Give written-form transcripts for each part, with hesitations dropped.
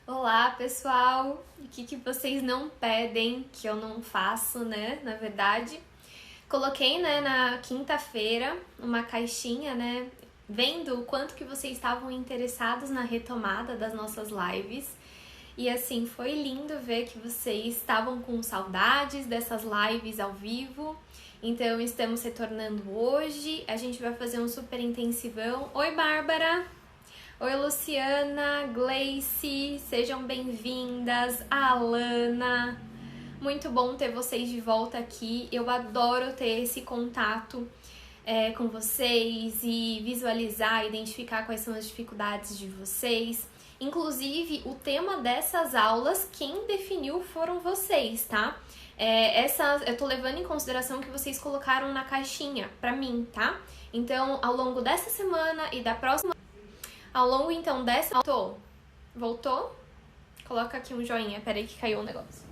Olá, pessoal! O que vocês não pedem que eu não faço, né? Na verdade, coloquei, né, na quinta-feira uma caixinha, né, vendo o quanto que vocês estavam interessados na retomada das nossas lives. E assim, foi lindo ver que vocês estavam com saudades dessas lives ao vivo. Então, estamos retornando hoje. A gente vai fazer um super intensivão. Oi, Bárbara! Oi, Luciana, Gleice, sejam bem-vindas, Alana. Muito bom ter vocês de volta aqui. Eu adoro ter esse contato com vocês e visualizar, identificar quais são as dificuldades de vocês. Inclusive, o tema dessas aulas, quem definiu foram vocês, tá? Eu tô levando em consideração que vocês colocaram na caixinha pra mim, tá? Então, ao longo dessa semana e da próxima, ao longo, então, dessa... Voltou? Coloca aqui um joinha. Peraí que caiu um negócio.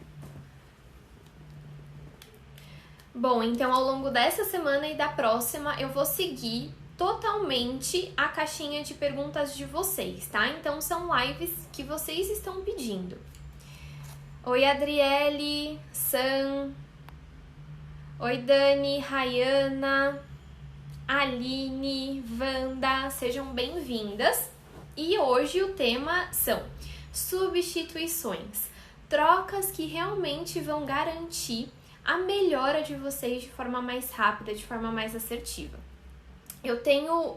Bom, então, ao longo dessa semana e da próxima, eu vou seguir totalmente a caixinha de perguntas de vocês, tá? Então, são lives que vocês estão pedindo. Oi, Adriele, Sam. Oi, Dani, Rayana, Aline, Wanda. Sejam bem-vindas. E hoje o tema são substituições, trocas que realmente vão garantir a melhora de vocês de forma mais rápida, de forma mais assertiva. Eu tenho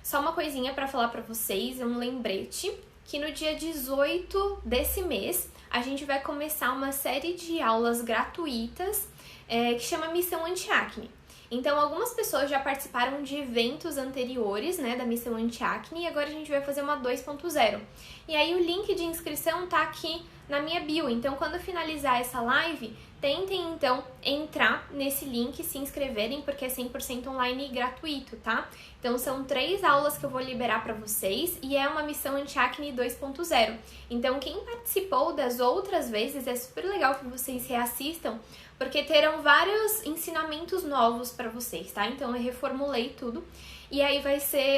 só uma coisinha para falar para vocês, um lembrete, que no dia 18 desse mês a gente vai começar uma série de aulas gratuitas que chama Missão Anti-Acne. Então, algumas pessoas já participaram de eventos anteriores, né, da Missão Anti-Acne, e agora a gente vai fazer uma 2.0. E aí, o link de inscrição tá aqui na minha bio. Então, quando finalizar essa live, tentem, então, entrar nesse link, se inscreverem, porque é 100% online e gratuito, tá? Então, são 3 aulas que eu vou liberar para vocês e é uma Missão Anti-Acne 2.0. Então, quem participou das outras vezes, é super legal que vocês reassistam, porque terão vários ensinamentos novos para vocês, tá? Então eu reformulei tudo e aí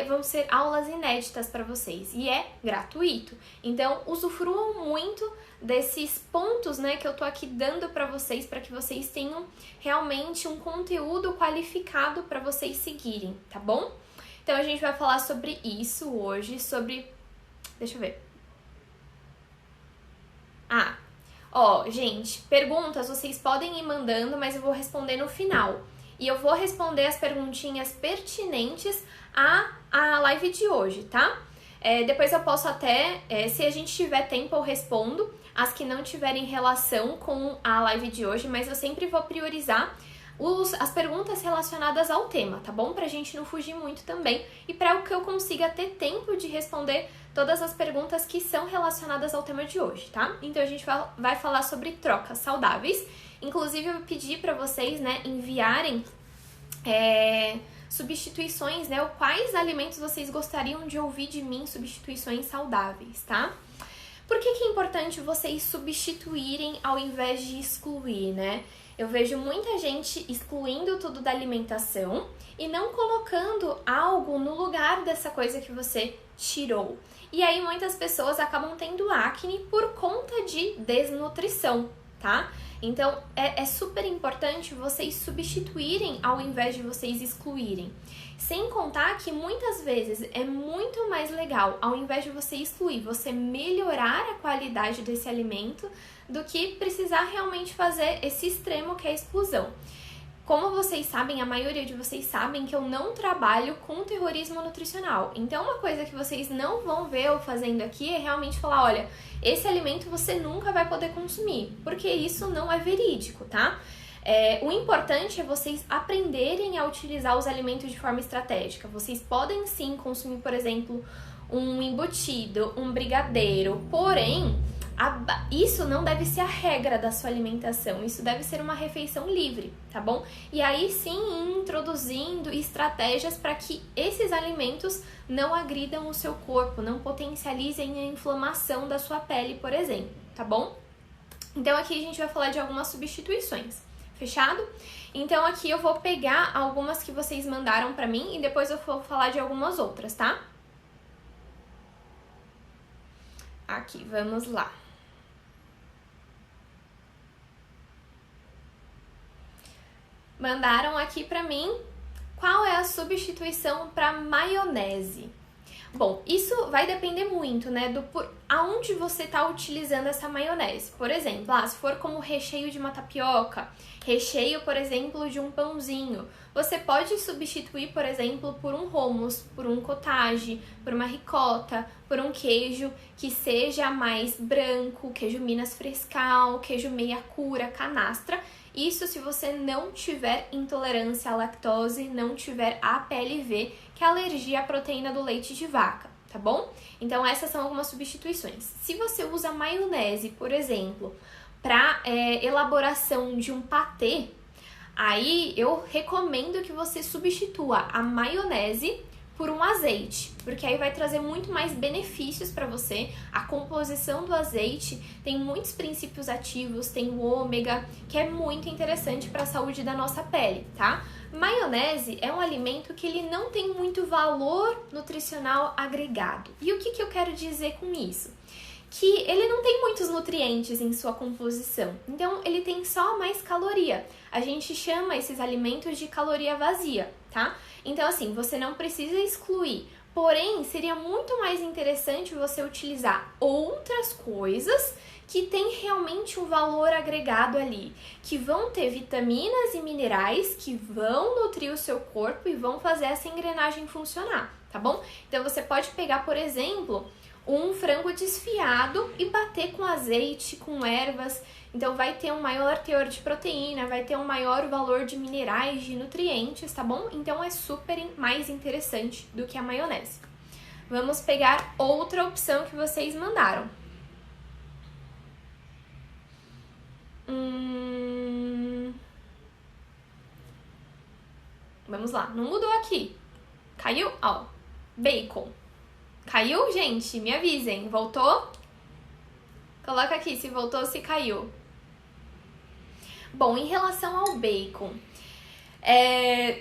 vão ser aulas inéditas para vocês e é gratuito. Então usufruam muito desses pontos, né, que eu tô aqui dando para que vocês tenham realmente um conteúdo qualificado para vocês seguirem, tá bom? Então a gente vai falar sobre isso hoje, deixa eu ver. Gente, perguntas vocês podem ir mandando, mas eu vou responder no final. E eu vou responder as perguntinhas pertinentes à live de hoje, tá? Depois eu posso até, se a gente tiver tempo, eu respondo as que não tiverem relação com a live de hoje, mas eu sempre vou priorizar as perguntas relacionadas ao tema, tá bom? Pra gente não fugir muito também e para que eu consiga ter tempo de responder todas as perguntas que são relacionadas ao tema de hoje, tá? Então a gente vai falar sobre trocas saudáveis. Inclusive eu pedi para vocês, né, enviarem substituições, né? Quais alimentos vocês gostariam de ouvir de mim, substituições saudáveis, tá? Por que é importante vocês substituírem ao invés de excluir, né? Eu vejo muita gente excluindo tudo da alimentação e não colocando algo no lugar dessa coisa que você tirou. E aí muitas pessoas acabam tendo acne por conta de desnutrição, tá? Então é super importante vocês substituírem ao invés de vocês excluírem. Sem contar que muitas vezes é muito mais legal, ao invés de você excluir, você melhorar a qualidade desse alimento do que precisar realmente fazer esse extremo que é a exclusão. Como vocês sabem, a maioria de vocês sabem que eu não trabalho com terrorismo nutricional. Então, uma coisa que vocês não vão ver eu fazendo aqui é realmente falar, olha, esse alimento você nunca vai poder consumir, porque isso não é verídico, tá? O importante é vocês aprenderem a utilizar os alimentos de forma estratégica. Vocês podem sim consumir, por exemplo, um embutido, um brigadeiro, porém, isso não deve ser a regra da sua alimentação, isso deve ser uma refeição livre, tá bom? E aí sim, introduzindo estratégias para que esses alimentos não agridam o seu corpo, não potencializem a inflamação da sua pele, por exemplo, tá bom? Então aqui a gente vai falar de algumas substituições, fechado? Então aqui eu vou pegar algumas que vocês mandaram para mim e depois eu vou falar de algumas outras, tá? Aqui, vamos lá. Mandaram aqui pra mim qual é a substituição para maionese. Bom, isso vai depender muito, né, aonde você está utilizando essa maionese. Por exemplo, se for como recheio de uma tapioca, recheio, por exemplo, de um pãozinho, você pode substituir, por exemplo, por um hummus, por um cottage, por uma ricota, por um queijo que seja mais branco, queijo Minas Frescal, queijo meia cura, canastra. Isso se você não tiver intolerância à lactose, não tiver APLV, que é alergia à proteína do leite de vaca, tá bom? Então essas são algumas substituições. Se você usa maionese, por exemplo, para elaboração de um patê, aí eu recomendo que você substitua a maionese por um azeite, porque aí vai trazer muito mais benefícios para você. A composição do azeite tem muitos princípios ativos, tem o ômega, que é muito interessante para a saúde da nossa pele, tá? Maionese é um alimento que ele não tem muito valor nutricional agregado. E o que eu quero dizer com isso? Que ele não tem muitos nutrientes em sua composição, então ele tem só mais caloria. A gente chama esses alimentos de caloria vazia, tá? Então assim, você não precisa excluir, porém seria muito mais interessante você utilizar outras coisas que têm realmente um valor agregado ali, que vão ter vitaminas e minerais que vão nutrir o seu corpo e vão fazer essa engrenagem funcionar, tá bom? Então você pode pegar, por exemplo, um frango desfiado e bater com azeite, com ervas, então vai ter um maior teor de proteína, vai ter um maior valor de minerais, de nutrientes, tá bom? Então é super mais interessante do que a maionese. Vamos pegar outra opção que vocês mandaram. Vamos lá, não mudou aqui. Caiu? Ó, bacon. Caiu, gente? Me avisem. Voltou? Coloca aqui se voltou ou se caiu. Bom, em relação ao bacon,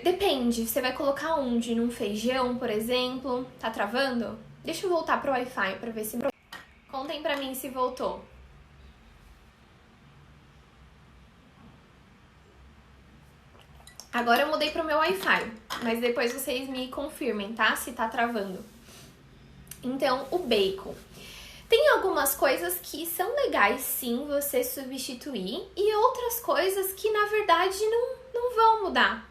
depende. Você vai colocar onde? Num feijão, por exemplo? Tá travando? Deixa eu voltar pro Wi-Fi pra ver se... Contem pra mim se voltou. Agora eu mudei pro meu Wi-Fi, mas depois vocês me confirmem, tá? Se tá travando. Então, o bacon. Tem algumas coisas que são legais, sim, você substituir, e outras coisas que, na verdade, não vão mudar.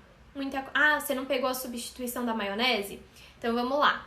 Você não pegou a substituição da maionese? Então, vamos lá.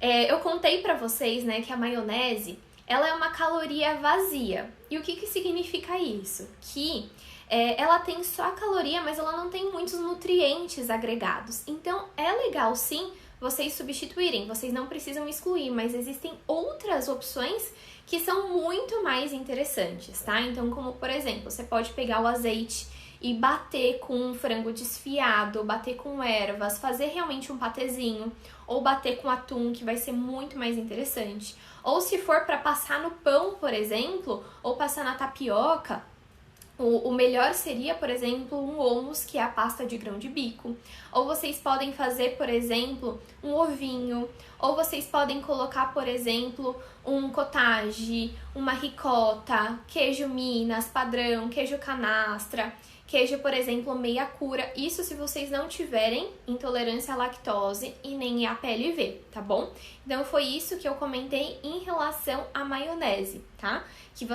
Eu contei pra vocês, né, que a maionese, ela é uma caloria vazia. E o que significa isso? Que ela tem só a caloria, mas ela não tem muitos nutrientes agregados. Então, é legal, sim, vocês substituírem, vocês não precisam excluir, mas existem outras opções que são muito mais interessantes, tá? Então, como por exemplo, você pode pegar o azeite e bater com um frango desfiado, bater com ervas, fazer realmente um patezinho, ou bater com atum, que vai ser muito mais interessante. Ou se for para passar no pão, por exemplo, ou passar na tapioca, o melhor seria, por exemplo, um hummus, que é a pasta de grão de bico. Ou vocês podem fazer, por exemplo, um ovinho. Ou vocês podem colocar, por exemplo, um cottage, uma ricota, queijo Minas padrão, queijo canastra, queijo, por exemplo, meia cura. Isso se vocês não tiverem intolerância à lactose e nem APLV, tá bom? Então foi isso que eu comentei em relação à maionese, tá? Que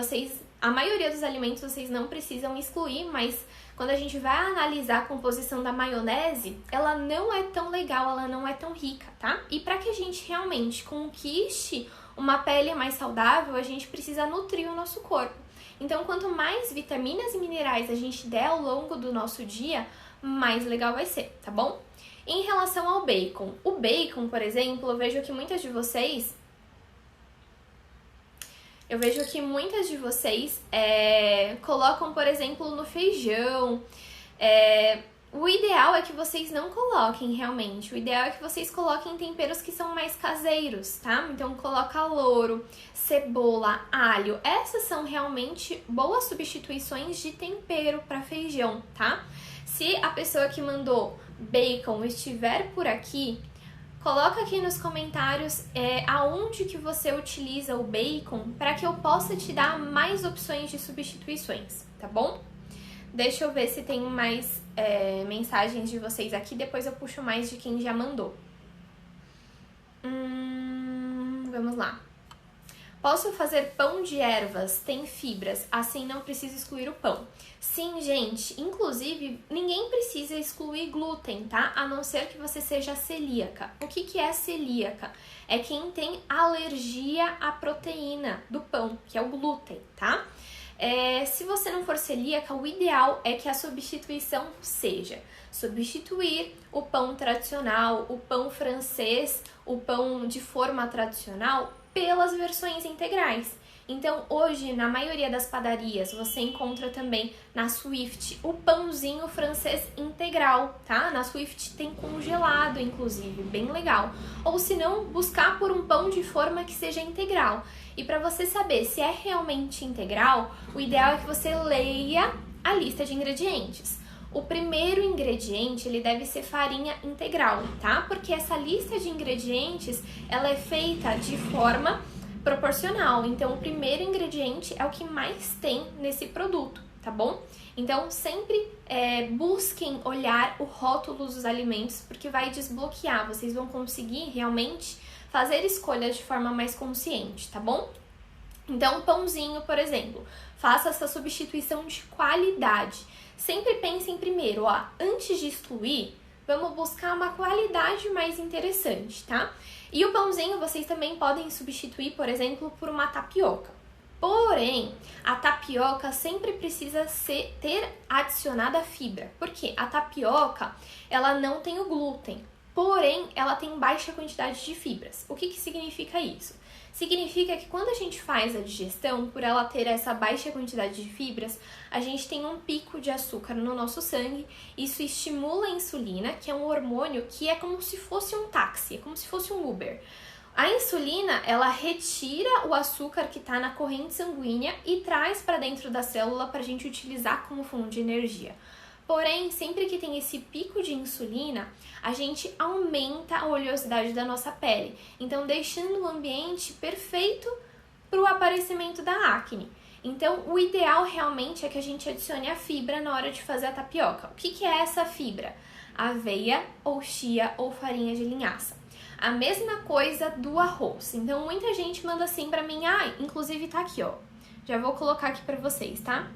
a maioria dos alimentos vocês não precisam excluir, mas quando a gente vai analisar a composição da maionese, ela não é tão legal, ela não é tão rica, tá? E para que a gente realmente conquiste uma pele mais saudável, a gente precisa nutrir o nosso corpo. Então, quanto mais vitaminas e minerais a gente der ao longo do nosso dia, mais legal vai ser, tá bom? Em relação ao bacon, o bacon, por exemplo, eu vejo que muitas de vocês colocam, por exemplo, no feijão. O ideal é que vocês não coloquem realmente. O ideal é que vocês coloquem temperos que são mais caseiros, tá? Então coloca louro, cebola, alho. Essas são realmente boas substituições de tempero para feijão, tá? Se a pessoa que mandou bacon estiver por aqui, Coloca aqui nos comentários aonde que você utiliza o bacon para que eu possa te dar mais opções de substituições, tá bom? Deixa eu ver se tem mais mensagens de vocês aqui, depois eu puxo mais de quem já mandou. Vamos lá. Posso fazer pão de ervas, tem fibras, assim não preciso excluir o pão. Sim, gente, inclusive ninguém precisa excluir glúten, tá? A não ser que você seja celíaca. O que é celíaca? É quem tem alergia à proteína do pão, que é o glúten, tá? Se você não for celíaca, o ideal é que a substituição seja substituir o pão tradicional, o pão francês, o pão de forma tradicional pelas versões integrais. Então, hoje, na maioria das padarias, você encontra também na Swift o pãozinho francês integral, tá? Na Swift tem congelado, inclusive, bem legal. Ou se não, buscar por um pão de forma que seja integral. E para você saber se é realmente integral, o ideal é que você leia a lista de ingredientes. O primeiro ingrediente, ele deve ser farinha integral, tá? Porque essa lista de ingredientes, ela é feita de forma proporcional. Então, o primeiro ingrediente é o que mais tem nesse produto, tá bom? Então, sempre busquem olhar o rótulo dos alimentos, porque vai desbloquear. Vocês vão conseguir realmente fazer escolhas de forma mais consciente, tá bom? Então, pãozinho, por exemplo, faça essa substituição de qualidade. Sempre pensem primeiro, antes de excluir, vamos buscar uma qualidade mais interessante, tá? E o pãozinho vocês também podem substituir, por exemplo, por uma tapioca. Porém, a tapioca sempre precisa ter adicionada fibra. Porque a tapioca, ela não tem o glúten, porém, ela tem baixa quantidade de fibras. O que significa isso? Significa que quando a gente faz a digestão, por ela ter essa baixa quantidade de fibras, a gente tem um pico de açúcar no nosso sangue. Isso estimula a insulina, que é um hormônio que é como se fosse um táxi, é como se fosse um Uber. A insulina, ela retira o açúcar que está na corrente sanguínea e traz para dentro da célula para a gente utilizar como fonte de energia. Porém, sempre que tem esse pico de insulina, a gente aumenta a oleosidade da nossa pele, então deixando o ambiente perfeito para o aparecimento da acne. Então, o ideal realmente é que a gente adicione a fibra na hora de fazer a tapioca. O que é essa fibra? Aveia ou chia ou farinha de linhaça. A mesma coisa do arroz. Então, muita gente manda assim pra mim, inclusive tá aqui, ó. Já vou colocar aqui pra vocês, tá?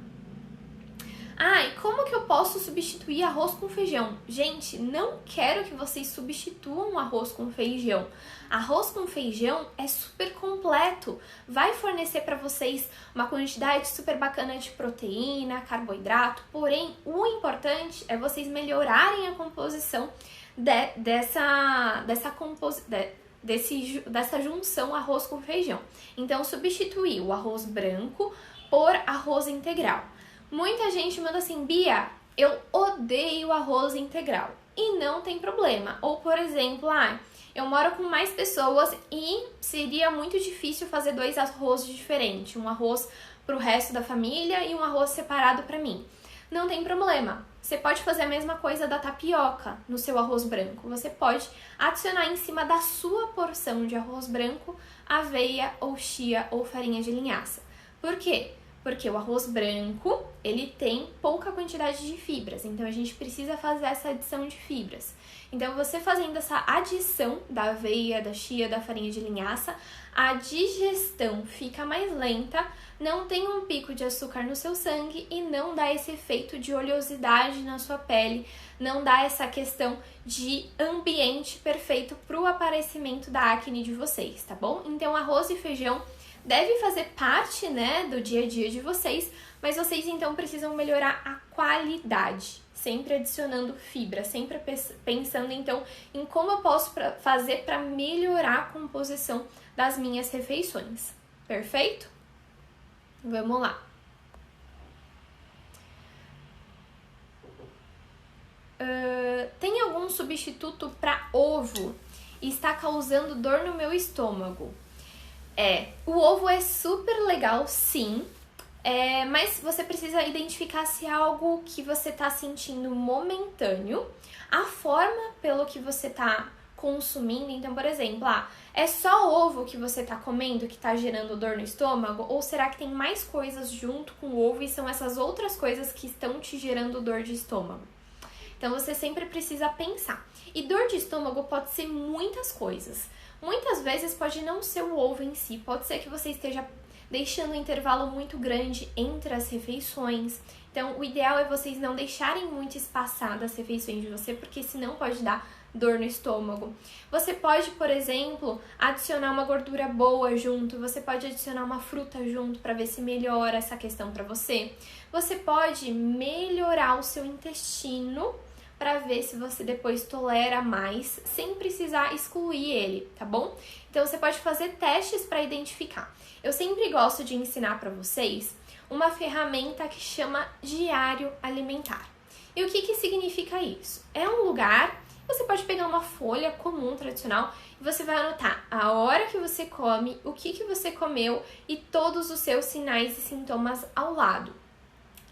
E como que eu posso substituir arroz com feijão? Gente, não quero que vocês substituam o arroz com feijão. Arroz com feijão é super completo, vai fornecer para vocês uma quantidade super bacana de proteína, carboidrato, porém o importante é vocês melhorarem a composição dessa junção arroz com feijão. Então, substituir o arroz branco por arroz integral. Muita gente manda assim, Bia, eu odeio arroz integral. E não tem problema. Ou, por exemplo, eu moro com mais pessoas e seria muito difícil fazer 2 arrozes diferentes. Um arroz para o resto da família e um arroz separado para mim. Não tem problema. Você pode fazer a mesma coisa da tapioca no seu arroz branco. Você pode adicionar em cima da sua porção de arroz branco aveia ou chia ou farinha de linhaça. Por quê? Porque o arroz branco, ele tem pouca quantidade de fibras, então a gente precisa fazer essa adição de fibras. Então, você fazendo essa adição da aveia, da chia, da farinha de linhaça, a digestão fica mais lenta, não tem um pico de açúcar no seu sangue e não dá esse efeito de oleosidade na sua pele, não dá essa questão de ambiente perfeito para o aparecimento da acne de vocês, tá bom? Então, arroz e feijão deve fazer parte, do dia a dia de vocês, mas vocês então precisam melhorar a qualidade, sempre adicionando fibra, sempre pensando então em como eu posso fazer para melhorar a composição das minhas refeições. Perfeito? Vamos lá. Tem algum substituto para ovo e está causando dor no meu estômago? O ovo é super legal, sim, mas você precisa identificar se é algo que você está sentindo momentâneo, a forma pelo que você está consumindo. Então, por exemplo, é só ovo que você tá comendo que tá gerando dor no estômago? Ou será que tem mais coisas junto com o ovo e são essas outras coisas que estão te gerando dor de estômago? Então, você sempre precisa pensar. E dor de estômago pode ser muitas coisas. Muitas vezes pode não ser o ovo em si, pode ser que você esteja deixando um intervalo muito grande entre as refeições. Então, o ideal é vocês não deixarem muito espaçadas as refeições de você, porque senão pode dar dor no estômago. Você pode, por exemplo, adicionar uma gordura boa junto, você pode adicionar uma fruta junto para ver se melhora essa questão para você. Você pode melhorar o seu intestino para ver se você depois tolera mais, sem precisar excluir ele, tá bom? Então, você pode fazer testes para identificar. Eu sempre gosto de ensinar para vocês uma ferramenta que chama Diário Alimentar. E o que significa isso? É um lugar, você pode pegar uma folha comum, tradicional, e você vai anotar a hora que você come, o que você comeu e todos os seus sinais e sintomas ao lado.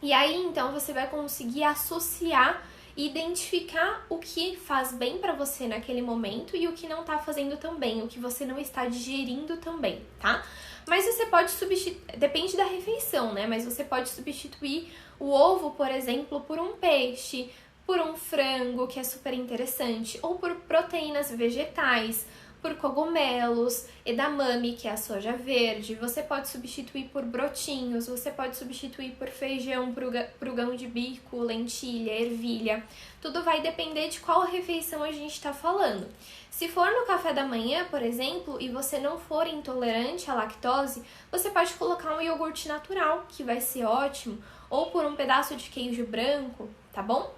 E aí, então, você vai conseguir associar e identificar o que faz bem para você naquele momento e o que não tá fazendo tão bem, o que você não está digerindo também, tá? Mas você pode substituir, depende da refeição, né? Mas você pode substituir o ovo, por exemplo, por um peixe, por um frango, que é super interessante, ou por proteínas vegetais, por cogumelos, edamame, que é a soja verde. Você pode substituir por brotinhos, você pode substituir por feijão, por grão de bico, lentilha, ervilha. Tudo vai depender de qual refeição a gente está falando. Se for no café da manhã, por exemplo, e você não for intolerante à lactose, você pode colocar um iogurte natural, que vai ser ótimo, ou por um pedaço de queijo branco, tá bom?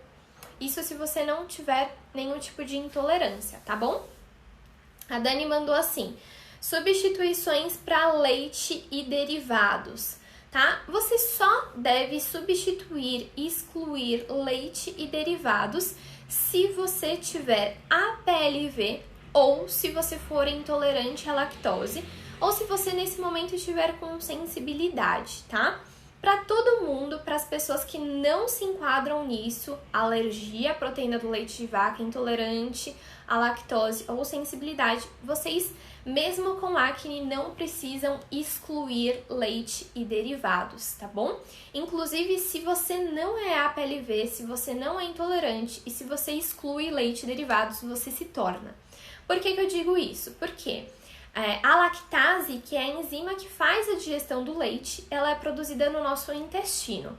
Isso se você não tiver nenhum tipo de intolerância, tá bom? A Dani mandou assim: substituições para leite e derivados, tá? Você só deve substituir e excluir leite e derivados se você tiver APLV ou se você for intolerante à lactose ou se você nesse momento estiver com sensibilidade, tá? Para todo mundo, para as pessoas que não se enquadram nisso, alergia à proteína do leite de vaca, intolerante à lactose ou sensibilidade, vocês, mesmo com acne, não precisam excluir leite e derivados, tá bom? Inclusive, se você não é APLV, se você não é intolerante e se você exclui leite e derivados, você se torna. Por que eu digo isso? Porque a lactase, que é a enzima que faz a digestão do leite, ela é produzida no nosso intestino.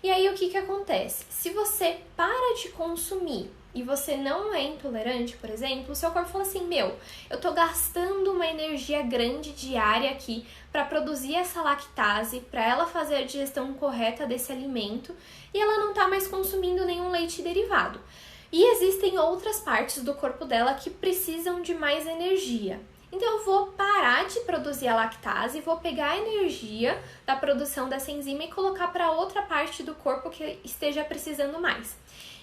E aí, o que acontece? Se você para de consumir e você não é intolerante, por exemplo, o seu corpo fala assim: eu tô gastando uma energia grande diária aqui para produzir essa lactase, para ela fazer a digestão correta desse alimento, e ela não tá mais consumindo nenhum leite derivado. E existem outras partes do corpo dela que precisam de mais energia. Então, eu vou parar de produzir a lactase, vou pegar a energia da produção dessa enzima e colocar para outra parte do corpo que esteja precisando mais.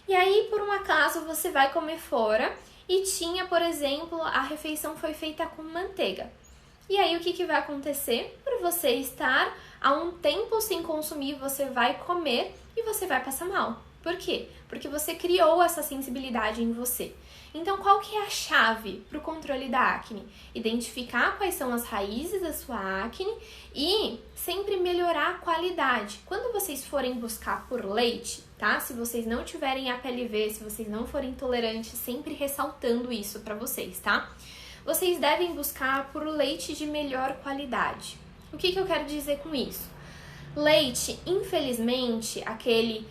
E aí, por um acaso, você vai comer fora e tinha, por exemplo, a refeição foi feita com manteiga. E aí, o que vai acontecer? Por você estar há um tempo sem consumir, você vai comer e você vai passar mal. Por quê? Porque você criou essa sensibilidade em você. Então, qual que é a chave para o controle da acne? Identificar quais são as raízes da sua acne e sempre melhorar a qualidade. Quando vocês forem buscar por leite, tá? Se vocês não tiverem APLV, se vocês não forem intolerantes, sempre ressaltando isso para vocês, tá? Vocês devem buscar por leite de melhor qualidade. O que eu quero dizer com isso? Leite, infelizmente, aquele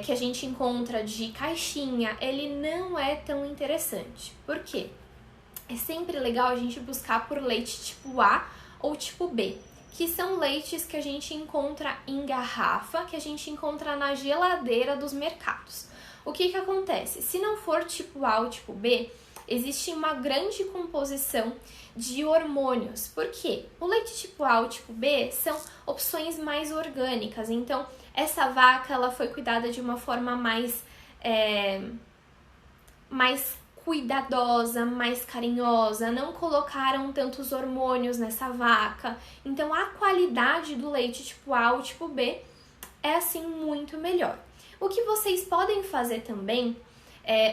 que a gente encontra de caixinha, ele não é tão interessante. Por quê? É sempre legal a gente buscar por leite tipo A ou tipo B, que são leites que a gente encontra em garrafa, que a gente encontra na geladeira dos mercados. O que acontece? Se não for tipo A ou tipo B, existe uma grande composição de hormônios. Por quê? O leite tipo A ou tipo B são opções mais orgânicas, então essa vaca ela foi cuidada de uma forma mais cuidadosa, mais carinhosa, não colocaram tantos hormônios nessa vaca. Então a qualidade do leite tipo A ou tipo B é assim muito melhor. O que vocês podem fazer também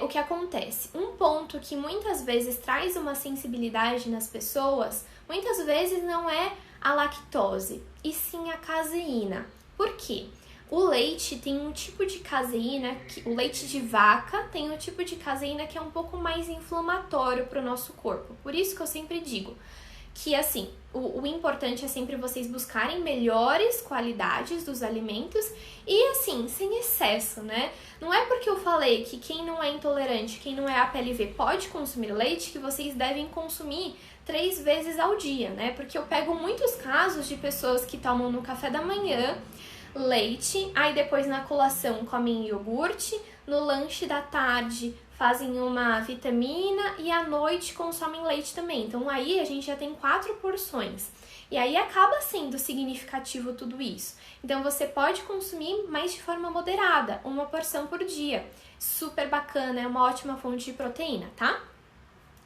o que acontece? Um ponto que muitas vezes traz uma sensibilidade nas pessoas, muitas vezes não é a lactose, e sim a caseína. Por quê? O leite tem um tipo de caseína, o leite de vaca tem um tipo de caseína que é um pouco mais inflamatório para o nosso corpo. Por isso que eu sempre digo que, assim, o importante é sempre vocês buscarem melhores qualidades dos alimentos e, assim, sem excesso, né? Não é porque eu falei que quem não é intolerante, quem não é APLV pode consumir leite, que vocês devem consumir 3 vezes ao dia, né? Porque eu pego muitos casos de pessoas que tomam no café da manhã leite, aí depois na colação comem iogurte, no lanche da tarde fazem uma vitamina e à noite consomem leite também. Então aí a gente já tem 4 porções. E aí acaba sendo significativo tudo isso. Então você pode consumir, mas de forma moderada, 1 porção por dia. Super bacana, é uma ótima fonte de proteína, tá?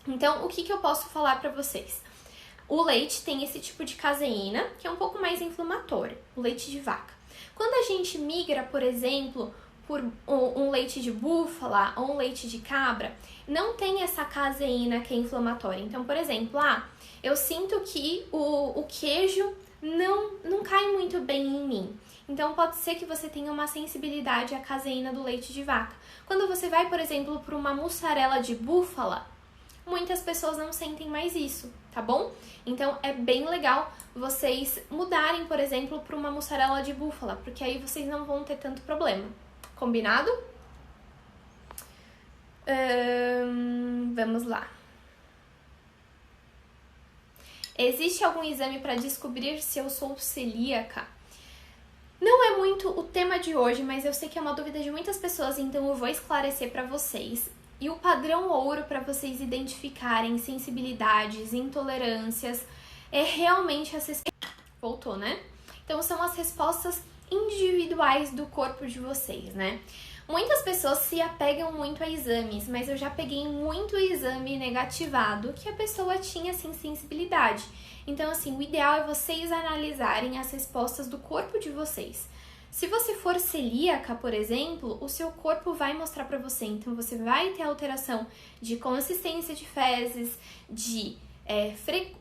Então o que eu posso falar pra vocês? O leite tem esse tipo de caseína, que é um pouco mais inflamatório, o leite de vaca. Quando a gente migra, por exemplo, por um leite de búfala ou um leite de cabra, não tem essa caseína que é inflamatória. Então, por exemplo, eu sinto que o queijo não cai muito bem em mim. Então, pode ser que você tenha uma sensibilidade à caseína do leite de vaca. Quando você vai, por exemplo, para uma mussarela de búfala, muitas pessoas não sentem mais isso, tá bom? Então, é bem legal vocês mudarem, por exemplo, para uma mussarela de búfala, porque aí vocês não vão ter tanto problema. Combinado? Vamos lá. Existe algum exame para descobrir se eu sou celíaca? Não é muito o tema de hoje, mas eu sei que é uma dúvida de muitas pessoas, então eu vou esclarecer para vocês. E o padrão ouro para vocês identificarem sensibilidades, intolerâncias, é realmente as... Voltou, né? Então são as respostas individuais do corpo de vocês, né? Muitas pessoas se apegam muito a exames, mas eu já peguei muito exame negativado que a pessoa tinha, assim, sensibilidade. Então, assim, o ideal é vocês analisarem as respostas do corpo de vocês. Se você for celíaca, por exemplo, o seu corpo vai mostrar pra você. Então, você vai ter alteração de consistência de fezes, de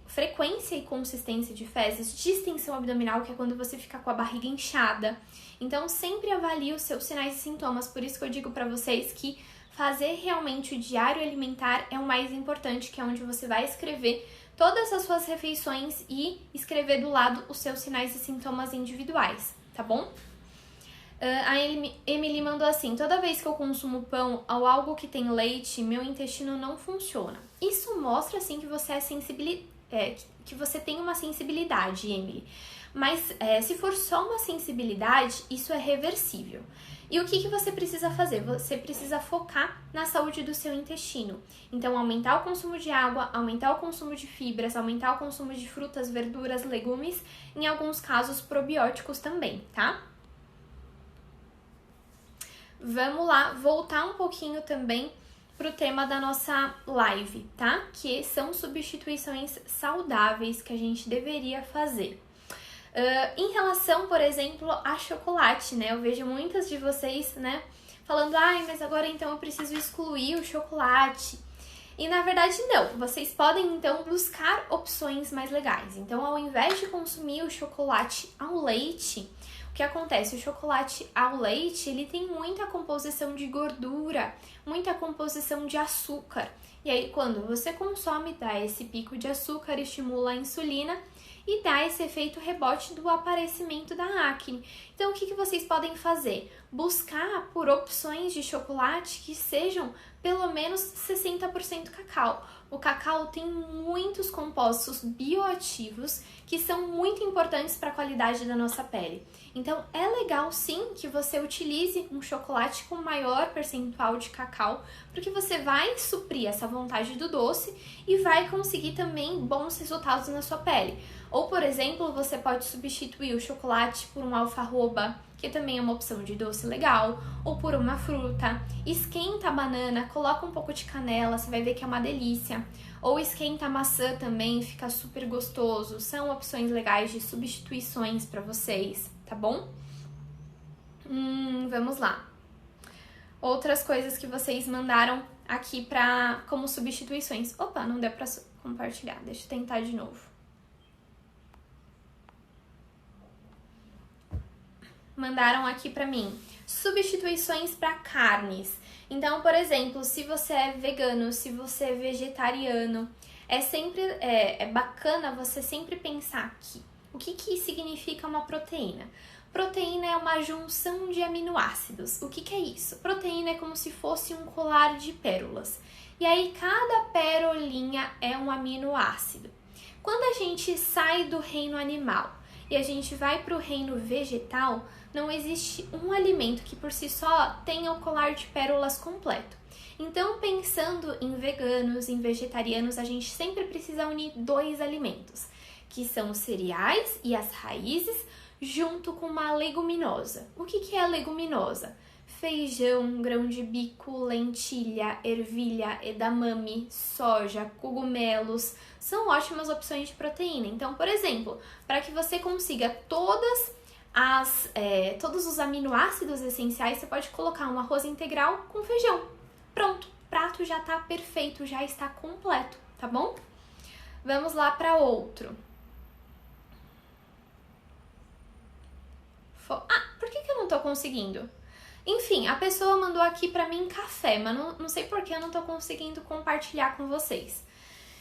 frequência e consistência de fezes, distensão abdominal, que é quando você fica com a barriga inchada. Então, sempre avalie os seus sinais e sintomas. Por isso que eu digo pra vocês que fazer realmente o diário alimentar é o mais importante, que é onde você vai escrever todas as suas refeições e escrever do lado os seus sinais e sintomas individuais, tá bom? A Emily mandou assim: toda vez que eu consumo pão ou algo que tem leite, meu intestino não funciona. Isso mostra, assim, que você que você tem uma sensibilidade, Emily. Mas se for só uma sensibilidade, isso é reversível. E o que você precisa fazer? Você precisa focar na saúde do seu intestino. Então, aumentar o consumo de água, aumentar o consumo de fibras, aumentar o consumo de frutas, verduras, legumes, em alguns casos probióticos também, tá? Vamos lá, voltar um pouquinho também pro tema da nossa live, tá? Que são substituições saudáveis que a gente deveria fazer. Em relação, por exemplo, a chocolate, né? Eu vejo muitas de vocês, né, falando: mas agora então eu preciso excluir o chocolate. E na verdade não, vocês podem então buscar opções mais legais. Então, ao invés de consumir o chocolate ao leite, o que acontece? O chocolate ao leite, ele tem muita composição de gordura, muita composição de açúcar. E aí, quando você consome, dá esse pico de açúcar, estimula a insulina e dá esse efeito rebote do aparecimento da acne. Então, o que vocês podem fazer? Buscar por opções de chocolate que sejam pelo menos 60% cacau. O cacau tem muitos compostos bioativos que são muito importantes para a qualidade da nossa pele. Então, é legal sim que você utilize um chocolate com maior percentual de cacau, porque você vai suprir essa vontade do doce e vai conseguir também bons resultados na sua pele. Ou, por exemplo, você pode substituir o chocolate por um alfarroba, que também é uma opção de doce legal, ou por uma fruta. Esquenta a banana, coloca um pouco de canela, você vai ver que é uma delícia. Ou esquenta a maçã também, fica super gostoso. São opções legais de substituições para vocês, tá bom? Vamos lá. outras coisas que vocês mandaram aqui como substituições. Opa, não deu pra compartilhar. Deixa eu tentar de novo. Mandaram aqui pra mim substituições para carnes. Então, por exemplo, se você é vegano, se você é vegetariano, é bacana você sempre pensar aqui. O que significa uma proteína? Proteína é uma junção de aminoácidos. O que é isso? Proteína é como se fosse um colar de pérolas. E aí, cada pérolinha é um aminoácido. Quando a gente sai do reino animal e a gente vai para o reino vegetal, não existe um alimento que por si só tenha o colar de pérolas completo. Então, pensando em veganos, em vegetarianos, a gente sempre precisa unir 2 alimentos, que são os cereais e as raízes, junto com uma leguminosa. O que é a leguminosa? Feijão, grão de bico, lentilha, ervilha, edamame, soja, cogumelos, são ótimas opções de proteína. Então, por exemplo, para que você consiga todos os aminoácidos essenciais, você pode colocar um arroz integral com feijão. Pronto, o prato já está perfeito, já está completo, tá bom? Vamos lá para outro. Por que eu não tô conseguindo? Enfim, a pessoa mandou aqui pra mim café, mas não sei por que eu não tô conseguindo compartilhar com vocês.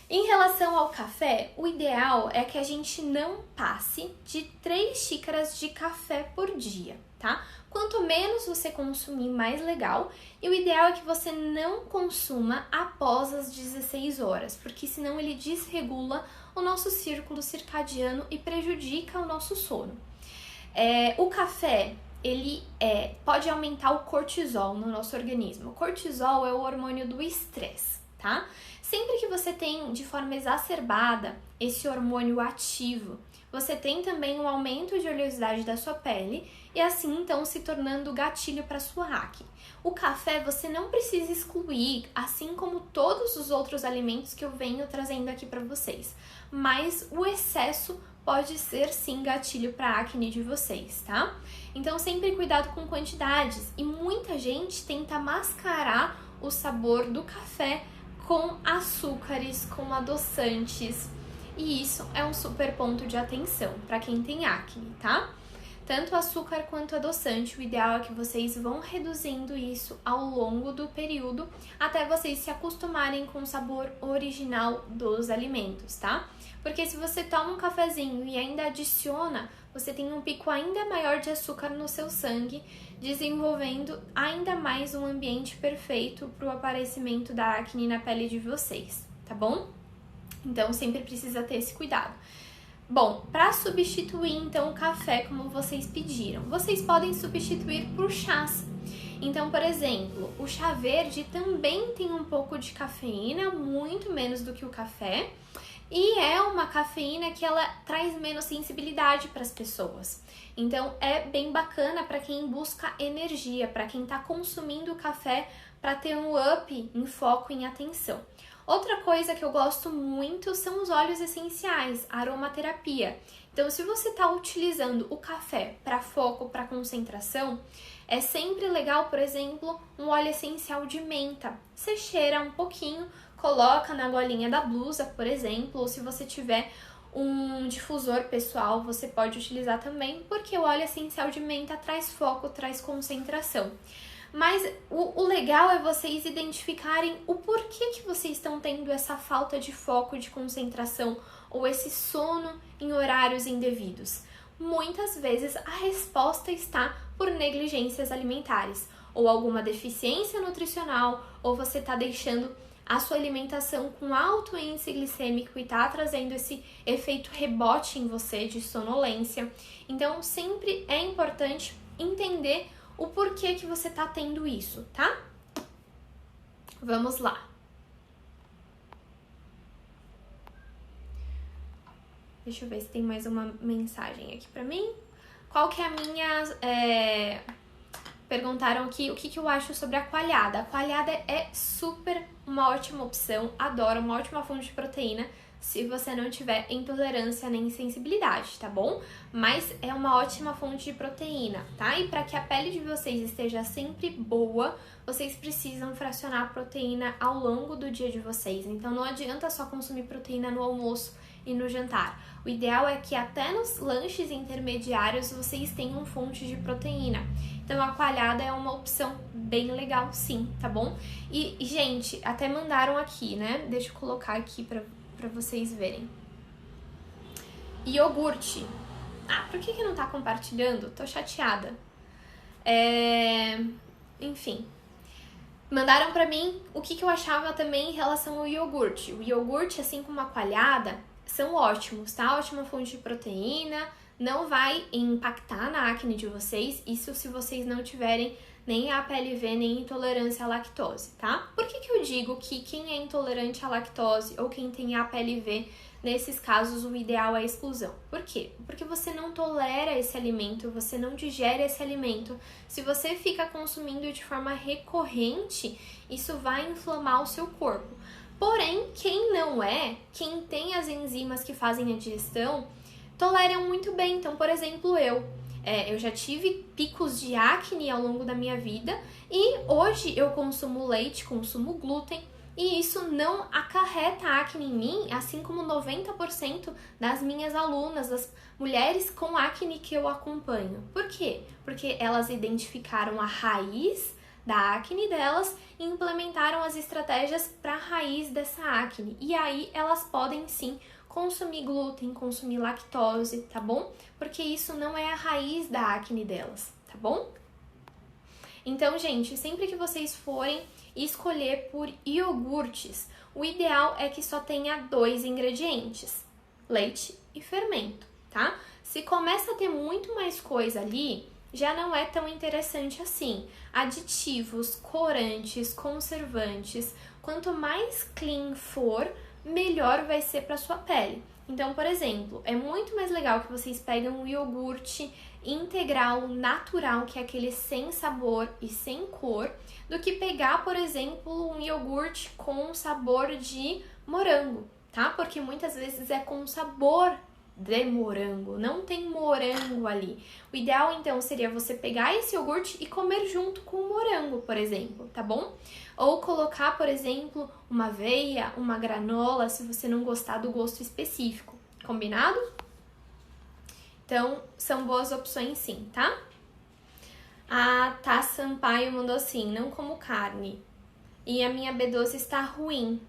Em relação ao café, o ideal é que a gente não passe de 3 xícaras de café por dia, tá? Quanto menos você consumir, mais legal. E o ideal é que você não consuma após as 16 horas, porque senão ele desregula o nosso círculo circadiano e prejudica o nosso sono. O café, ele pode aumentar o cortisol no nosso organismo. O cortisol é o hormônio do estresse, tá? Sempre que você tem de forma exacerbada esse hormônio ativo, você tem também um aumento de oleosidade da sua pele e assim então se tornando gatilho para sua acne. O café você não precisa excluir, assim como todos os outros alimentos que eu venho trazendo aqui para vocês, mas o excesso pode ser sim gatilho para a acne de vocês, tá? Então sempre cuidado com quantidades e muita gente tenta mascarar o sabor do café com açúcares, com adoçantes e isso é um super ponto de atenção para quem tem acne, tá? Tanto açúcar quanto adoçante, o ideal é que vocês vão reduzindo isso ao longo do período até vocês se acostumarem com o sabor original dos alimentos, tá? Porque se você toma um cafezinho e ainda adiciona, você tem um pico ainda maior de açúcar no seu sangue, desenvolvendo ainda mais um ambiente perfeito para o aparecimento da acne na pele de vocês, tá bom? Então sempre precisa ter esse cuidado. Bom, para substituir então o café como vocês pediram, vocês podem substituir por chás. Então, por exemplo, o chá verde também tem um pouco de cafeína, muito menos do que o café, e é uma cafeína que ela traz menos sensibilidade para as pessoas. Então, é bem bacana para quem busca energia, para quem está consumindo café para ter um up em foco, em atenção. Outra coisa que eu gosto muito são os óleos essenciais, a aromaterapia. Então, se você está utilizando o café para foco, para concentração, é sempre legal, por exemplo, um óleo essencial de menta. Você cheira um pouquinho, coloca na golinha da blusa, por exemplo, ou se você tiver um difusor pessoal, você pode utilizar também, porque o óleo essencial de menta traz foco, traz concentração. Mas o legal é vocês identificarem o porquê que vocês estão tendo essa falta de foco, de concentração ou esse sono em horários indevidos. Muitas vezes a resposta está por negligências alimentares, ou alguma deficiência nutricional, ou você está deixando a sua alimentação com alto índice glicêmico e está trazendo esse efeito rebote em você de sonolência. Então sempre é importante entender o porquê que você tá tendo isso, tá? Vamos lá. Deixa eu ver se tem mais uma mensagem aqui pra mim. Qual que é a minha... Perguntaram aqui o que eu acho sobre a coalhada. A coalhada é super uma ótima opção, adoro, uma ótima fonte de proteína. se você não tiver intolerância nem sensibilidade, tá bom? Mas é uma ótima fonte de proteína, tá? E para que a pele de vocês esteja sempre boa, vocês precisam fracionar a proteína ao longo do dia de vocês. Então não adianta só consumir proteína no almoço e no jantar. O ideal é que até nos lanches intermediários vocês tenham fonte de proteína. Então a coalhada é uma opção bem legal sim, tá bom? E, gente, até mandaram aqui, né? Deixa eu colocar aqui pra vocês verem. Iogurte. Ah, por que não tá compartilhando? Tô chateada. Enfim. Mandaram pra mim o que eu achava também em relação ao iogurte. O iogurte, assim como a coalhada, são ótimos, tá? Ótima fonte de proteína, não vai impactar na acne de vocês, isso se vocês não tiverem nem APLV, nem intolerância à lactose, tá? Por que eu digo que quem é intolerante à lactose ou quem tem APLV, nesses casos o ideal é a exclusão? Por quê? Porque você não tolera esse alimento, você não digere esse alimento. Se você fica consumindo de forma recorrente, isso vai inflamar o seu corpo. Porém, quem não é, quem tem as enzimas que fazem a digestão, toleram muito bem. Então, por exemplo, eu já tive picos de acne ao longo da minha vida e hoje eu consumo leite, consumo glúten e isso não acarreta acne em mim, assim como 90% das minhas alunas, das mulheres com acne que eu acompanho. Por quê? Porque elas identificaram a raiz da acne delas e implementaram as estratégias para a raiz dessa acne. E aí elas podem sim consumir glúten, consumir lactose, tá bom? Porque isso não é a raiz da acne delas, tá bom? Então, gente, sempre que vocês forem escolher por iogurtes, o ideal é que só tenha 2 ingredientes, leite e fermento, tá? Se começa a ter muito mais coisa ali, já não é tão interessante assim. Aditivos, corantes, conservantes, quanto mais clean for, melhor vai ser para sua pele. Então, por exemplo, é muito mais legal que vocês peguem um iogurte integral, natural, que é aquele sem sabor e sem cor, do que pegar, por exemplo, um iogurte com sabor de morango, tá? Porque muitas vezes é com sabor de morango, não tem morango ali. O ideal então seria você pegar esse iogurte e comer junto com o morango, por exemplo, tá bom? Ou colocar, por exemplo, uma aveia, uma granola, se você não gostar do gosto específico, combinado? Então, são boas opções sim, tá? A Tá Sampaio mandou assim, não como carne e a minha B12 está ruim.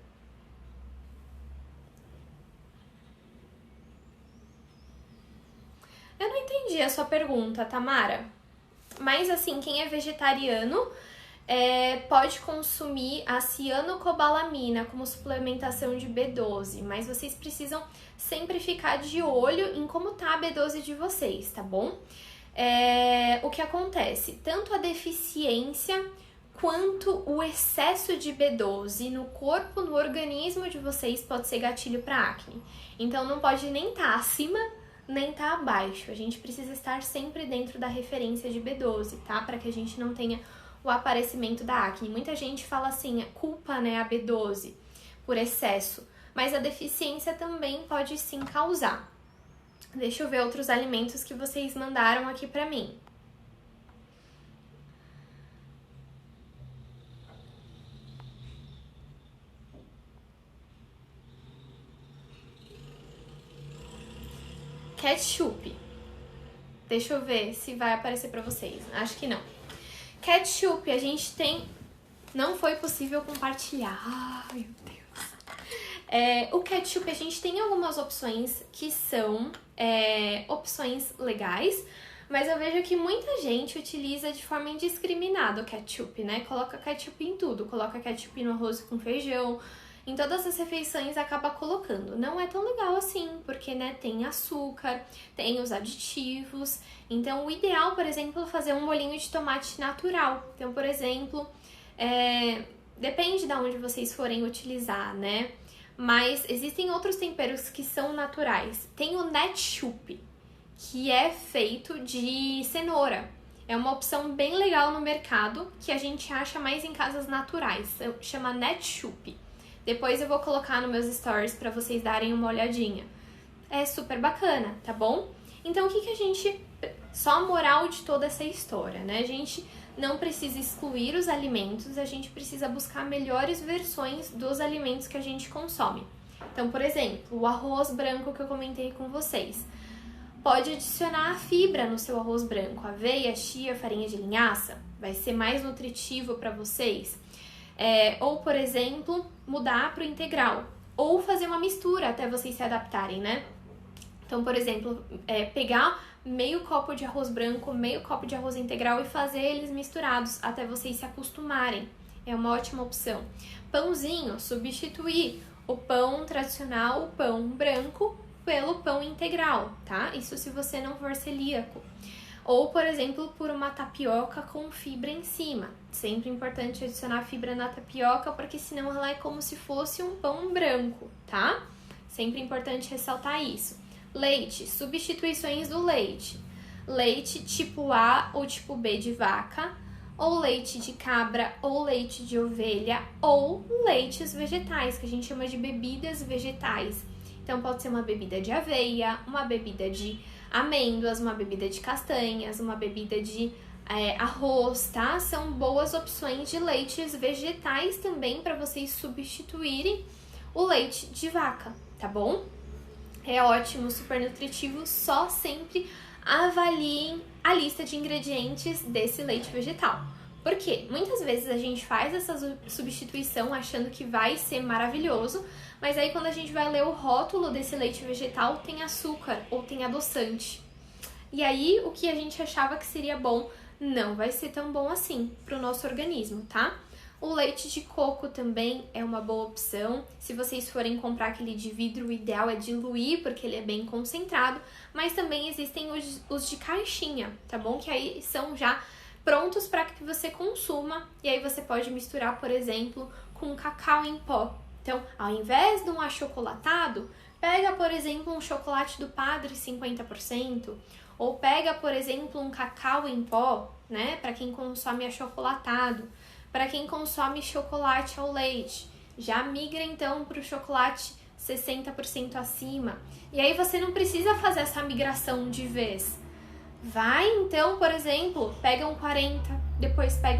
Eu não entendi a sua pergunta, Tamara. Mas assim, quem é vegetariano pode consumir a cianocobalamina como suplementação de B12, mas vocês precisam sempre ficar de olho em como tá a B12 de vocês, tá bom? O que acontece? Tanto a deficiência quanto o excesso de B12 no corpo, no organismo de vocês pode ser gatilho para acne. Então não pode nem estar acima nem tá abaixo. A gente precisa estar sempre dentro da referência de B12, tá? Para que a gente não tenha o aparecimento da acne. Muita gente fala assim, culpa, né, a B12 por excesso, mas a deficiência também pode sim causar. Deixa eu ver outros alimentos que vocês mandaram aqui pra mim. Ketchup. Deixa eu ver se vai aparecer pra vocês. Acho que não. Ketchup, a gente tem... Não foi possível compartilhar. Ai, meu Deus. O ketchup, a gente tem algumas opções que são opções legais, mas eu vejo que muita gente utiliza de forma indiscriminada o ketchup, né? Coloca ketchup em tudo. Coloca ketchup no arroz com feijão, em todas as refeições acaba colocando. Não é tão legal assim, porque, né, tem açúcar, tem os aditivos. Então, o ideal, por exemplo, é fazer um molhinho de tomate natural. Então, por exemplo, depende de onde vocês forem utilizar, né? Mas existem outros temperos que são naturais. Tem o ketchup, que é feito de cenoura. É uma opção bem legal no mercado, que a gente acha mais em casas naturais. Chama ketchup. Depois eu vou colocar nos meus stories para vocês darem uma olhadinha. É super bacana, tá bom? Então, o que a gente... Só a moral de toda essa história, né? A gente não precisa excluir os alimentos, a gente precisa buscar melhores versões dos alimentos que a gente consome. Então, por exemplo, o arroz branco que eu comentei com vocês. Pode adicionar a fibra no seu arroz branco, aveia, chia, farinha de linhaça, vai ser mais nutritivo para vocês. Ou, por exemplo, mudar para o integral, ou fazer uma mistura até vocês se adaptarem, né? Então, por exemplo, pegar meio copo de arroz branco, meio copo de arroz integral e fazer eles misturados até vocês se acostumarem. É uma ótima opção. Pãozinho, substituir o pão tradicional, o pão branco, pelo pão integral, tá? Isso se você não for celíaco. Ou, por exemplo, por uma tapioca com fibra em cima. Sempre importante adicionar fibra na tapioca, porque senão ela é como se fosse um pão branco, tá? Sempre importante ressaltar isso. Leite, substituições do leite. Leite tipo A ou tipo B de vaca, ou leite de cabra, ou leite de ovelha, ou leites vegetais, que a gente chama de bebidas vegetais. Então, pode ser uma bebida de aveia, uma bebida de amêndoas, uma bebida de castanhas, uma bebida de arroz, tá? São boas opções de leites vegetais também para vocês substituírem o leite de vaca, tá bom? É ótimo, super nutritivo, só sempre avaliem a lista de ingredientes desse leite vegetal. Por quê? Muitas vezes a gente faz essa substituição achando que vai ser maravilhoso, mas aí quando a gente vai ler o rótulo desse leite vegetal tem açúcar ou tem adoçante. E aí o que a gente achava que seria bom não vai ser tão bom assim para o nosso organismo, tá? O leite de coco também é uma boa opção. Se vocês forem comprar aquele de vidro, o ideal é diluir, porque ele é bem concentrado. Mas também existem os de caixinha, tá bom? Que aí são já prontos para que você consuma. E aí você pode misturar, por exemplo, com cacau em pó. Então, ao invés de um achocolatado, pega, por exemplo, um chocolate do Padre 50%. Ou pega, por exemplo, um cacau em pó, né? Para quem consome achocolatado. Para quem consome chocolate ao leite, já migra então para o chocolate 60% acima. E aí você não precisa fazer essa migração de vez. Vai então, por exemplo, pega um 40, depois pega